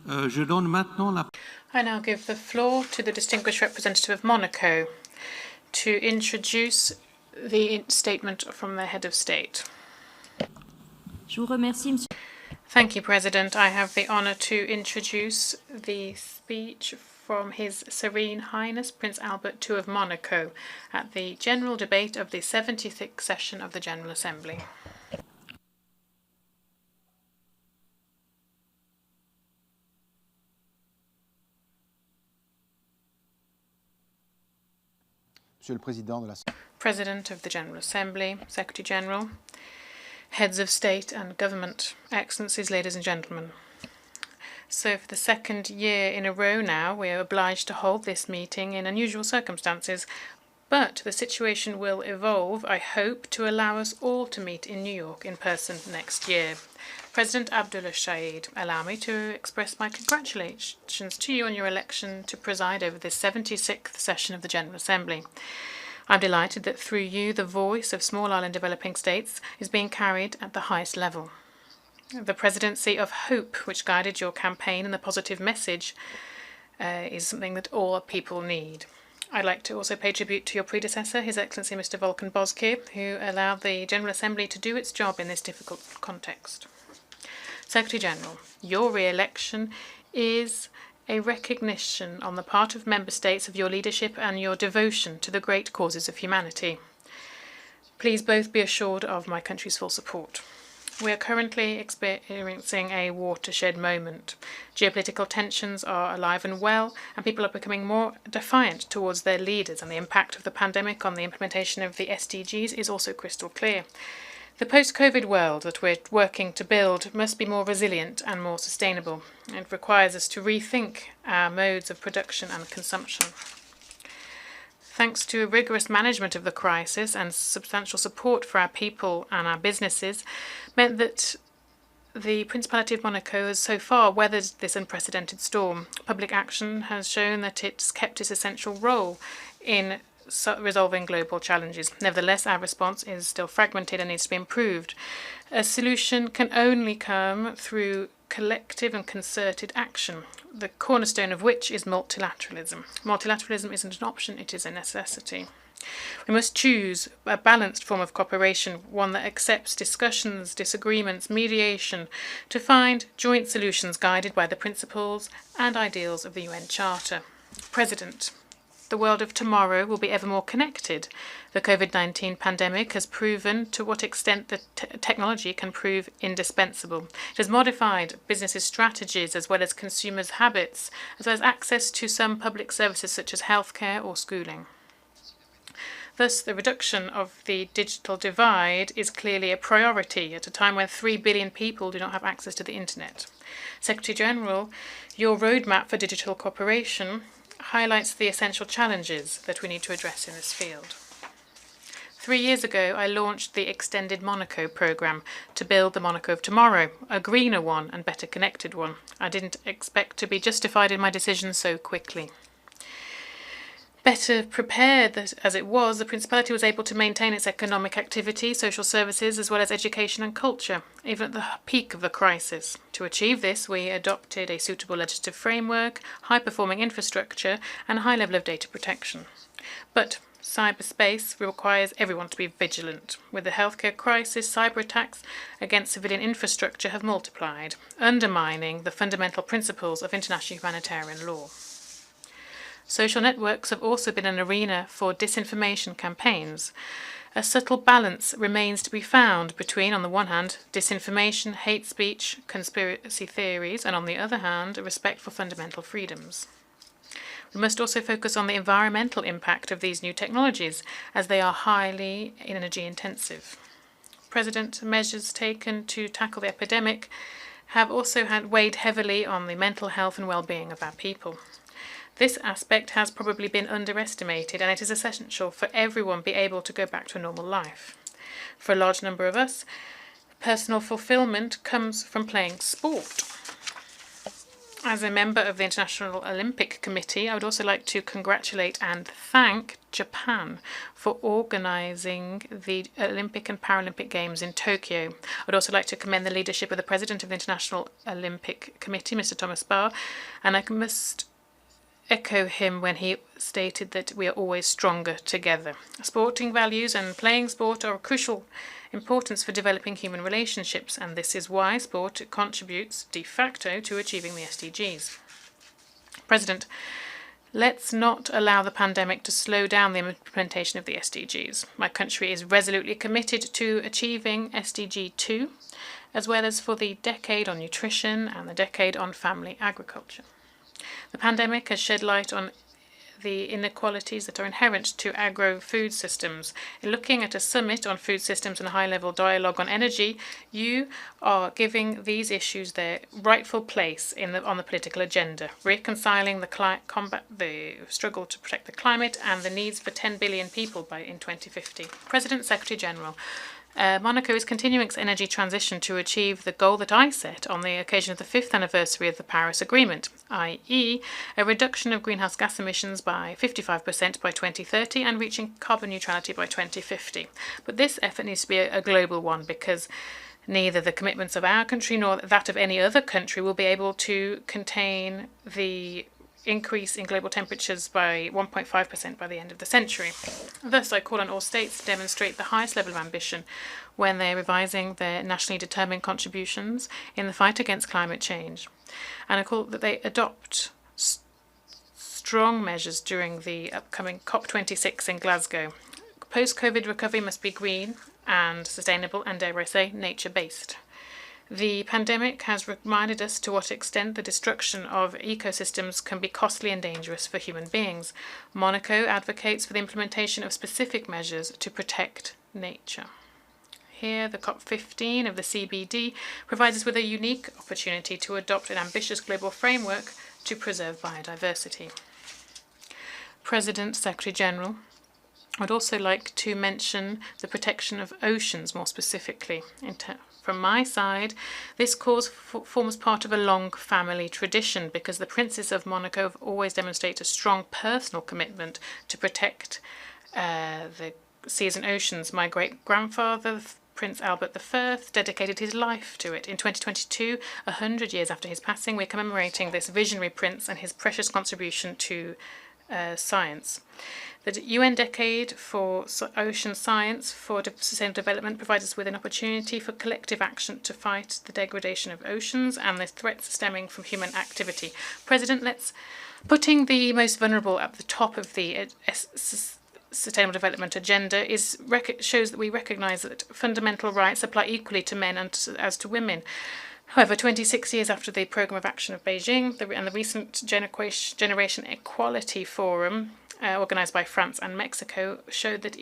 I now give the floor to the distinguished representative of Monaco to introduce the statement from the head of state. Thank you, President. I have the honor to introduce the speech from His Serene Highness Prince Albert II of Monaco at the general debate of the 76th session of the General Assembly. President of the General Assembly, Secretary General, Heads of State and Government, Excellencies, ladies and gentlemen. So for the second year in a row now, we are obliged to hold this meeting in unusual circumstances, but the situation will evolve, I hope, to allow us all to meet in New York in person next year. President Abdullah Shahid, allow me to express my congratulations to you on your election to preside over this 76th session of the General Assembly. I'm delighted that through you, the voice of small island developing states is being carried at the highest level. The presidency of hope, which guided your campaign, and the positive message is something that all people need. I'd like to also pay tribute to your predecessor, His Excellency Mr. Volkan Bozkir, who allowed the General Assembly to do its job in this difficult context. Secretary General, your re-election is a recognition on the part of member states of your leadership and your devotion to the great causes of humanity. Please both be assured of my country's full support. We are currently experiencing a watershed moment. Geopolitical tensions are alive and well, and people are becoming more defiant towards their leaders, and the impact of the pandemic on the implementation of the SDGs is also crystal clear. The post-COVID world that we're working to build must be more resilient and more sustainable. It requires us to rethink our modes of production and consumption. Thanks to a rigorous management of the crisis and substantial support for our people and our businesses, meant that the Principality of Monaco has so far weathered this unprecedented storm. Public action has shown that it's kept its essential role in resolving global challenges. Nevertheless, our response is still fragmented and needs to be improved. A solution can only come through collective and concerted action, the cornerstone of which is multilateralism. Multilateralism isn't an option, it is a necessity. We must choose a balanced form of cooperation, one that accepts discussions, disagreements, mediation, to find joint solutions guided by the principles and ideals of the UN Charter. President, the world of tomorrow will be ever more connected. The COVID-19 pandemic has proven to what extent the technology can prove indispensable. It has modified businesses' strategies as well as consumers' habits, as well as access to some public services such as healthcare or schooling. Thus, the reduction of the digital divide is clearly a priority at a time when 3 billion people do not have access to the internet. Secretary General, your roadmap for digital cooperation highlights the essential challenges that we need to address in this field. 3 years ago, I launched the Extended Monaco programme to build the Monaco of tomorrow, a greener one and better connected one. I didn't expect to be justified in my decision so quickly. Better prepared as it was, the Principality was able to maintain its economic activity, social services, as well as education and culture, even at the peak of the crisis. To achieve this, we adopted a suitable legislative framework, high-performing infrastructure, and a high level of data protection. But cyberspace requires everyone to be vigilant. With the healthcare crisis, cyber attacks against civilian infrastructure have multiplied, undermining the fundamental principles of international humanitarian law. Social networks have also been an arena for disinformation campaigns. A subtle balance remains to be found between, on the one hand, disinformation, hate speech, conspiracy theories, and on the other hand, respect for fundamental freedoms. We must also focus on the environmental impact of these new technologies, as they are highly energy intensive. President, measures taken to tackle the epidemic have also weighed heavily on the mental health and well-being of our people. This aspect has probably been underestimated, and it is essential for everyone to be able to go back to a normal life. For a large number of us, personal fulfillment comes from playing sport. As a member of the International Olympic Committee, I would also like to congratulate and thank Japan for organising the Olympic and Paralympic Games in Tokyo. I would also like to commend the leadership of the President of the International Olympic Committee, Mr. Thomas Bach, and I must echo him when he stated that we are always stronger together. Sporting values and playing sport are of crucial importance for developing human relationships, and this is why sport contributes de facto to achieving the SDGs. President, let's not allow the pandemic to slow down the implementation of the SDGs. My country is resolutely committed to achieving SDG 2, as well as for the decade on nutrition and the decade on family agriculture. The pandemic has shed light on the inequalities that are inherent to agro-food systems. In looking at a summit on food systems and a high-level dialogue on energy, you are giving these issues their rightful place on the political agenda, reconciling the struggle to protect the climate and the needs for 10 billion people in 2050. President, Secretary General, Monaco is continuing its energy transition to achieve the goal that I set on the occasion of the 5th anniversary of the Paris Agreement, i.e. a reduction of greenhouse gas emissions by 55% by 2030 and reaching carbon neutrality by 2050. But this effort needs to be a global one, because neither the commitments of our country nor that of any other country will be able to contain the increase in global temperatures by 1.5% by the end of the century. Thus, I call on all states to demonstrate the highest level of ambition when they're revising their nationally determined contributions in the fight against climate change. And I call that they adopt strong measures during the upcoming COP26 in Glasgow. Post-COVID recovery must be green and sustainable and, dare I say, nature-based. The pandemic has reminded us to what extent the destruction of ecosystems can be costly and dangerous for human beings. Monaco advocates for the implementation of specific measures to protect nature. Here, the COP15 of the CBD provides us with a unique opportunity to adopt an ambitious global framework to preserve biodiversity. President, Secretary General, I'd also like to mention the protection of oceans more specifically. From my side, this cause forms part of a long family tradition, because the princes of Monaco have always demonstrated a strong personal commitment to protect the seas and oceans. My great-grandfather, Prince Albert I, dedicated his life to it. In 2022, 100 years after his passing, we're commemorating this visionary prince and his precious contribution to science. The UN Decade for Ocean Science for Sustainable Development provides us with an opportunity for collective action to fight the degradation of oceans and the threats stemming from human activity. President, putting the most vulnerable at the top of the Sustainable Development Agenda shows that we recognise that fundamental rights apply equally to men as to women. However, 26 years after the Programme of Action of Beijing and the recent Generation Equality Forum, organised by France and Mexico, showed that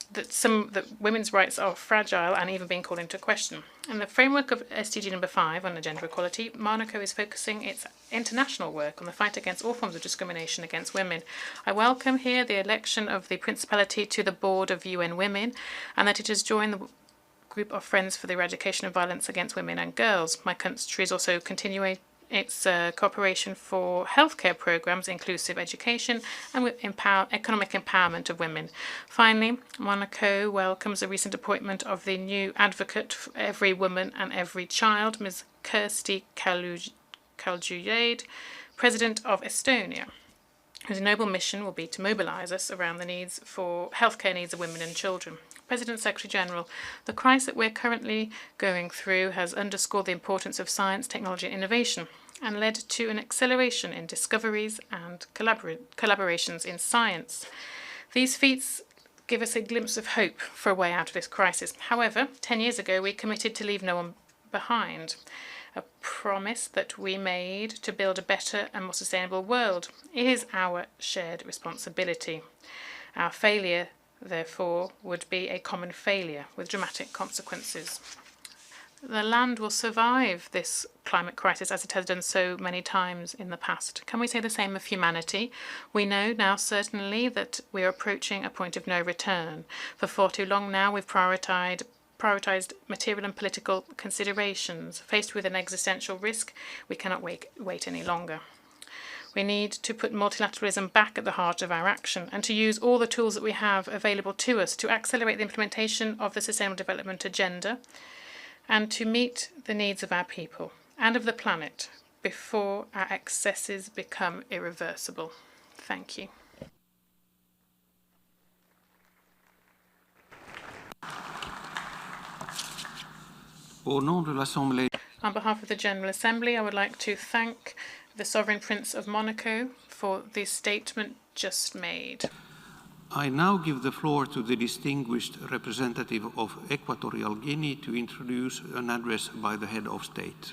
that women's rights are fragile and even being called into question. In the framework of SDG number 5 on gender equality, Monaco is focusing its international work on the fight against all forms of discrimination against women. I welcome here the election of the Principality to the Board of UN Women, and that it has joined the group of Friends for the Eradication of Violence Against Women and Girls. My country is also continuing its cooperation for healthcare programs, inclusive education, and with economic empowerment of women. Finally, Monaco welcomes the recent appointment of the new advocate for every woman and every child, Ms. Kersti Kaljulaid, President of Estonia, whose noble mission will be to mobilise us around the needs for healthcare needs of women and children. President, Secretary General, the crisis that we're currently going through has underscored the importance of science, technology and innovation, and led to an acceleration in discoveries and collaborations in science. These feats give us a glimpse of hope for a way out of this crisis. However, 10 years ago, we committed to leave no one behind, a promise that we made to build a better and more sustainable world. It is our shared responsibility. Our failure, therefore, would be a common failure with dramatic consequences. The land will survive this climate crisis as it has done so many times in the past. Can we say the same of humanity? We know now certainly that we are approaching a point of no return. For far too long now, we've prioritised prioritised material and political considerations. Faced with an existential risk, we cannot wait any longer. We need to put multilateralism back at the heart of our action and to use all the tools that we have available to us to accelerate the implementation of the Sustainable Development Agenda and to meet the needs of our people and of the planet before our excesses become irreversible. Thank you. On behalf of the General Assembly, I would like to thank the Sovereign Prince of Monaco for the statement just made. I now give the floor to the distinguished representative of Equatorial Guinea to introduce an address by the head of state.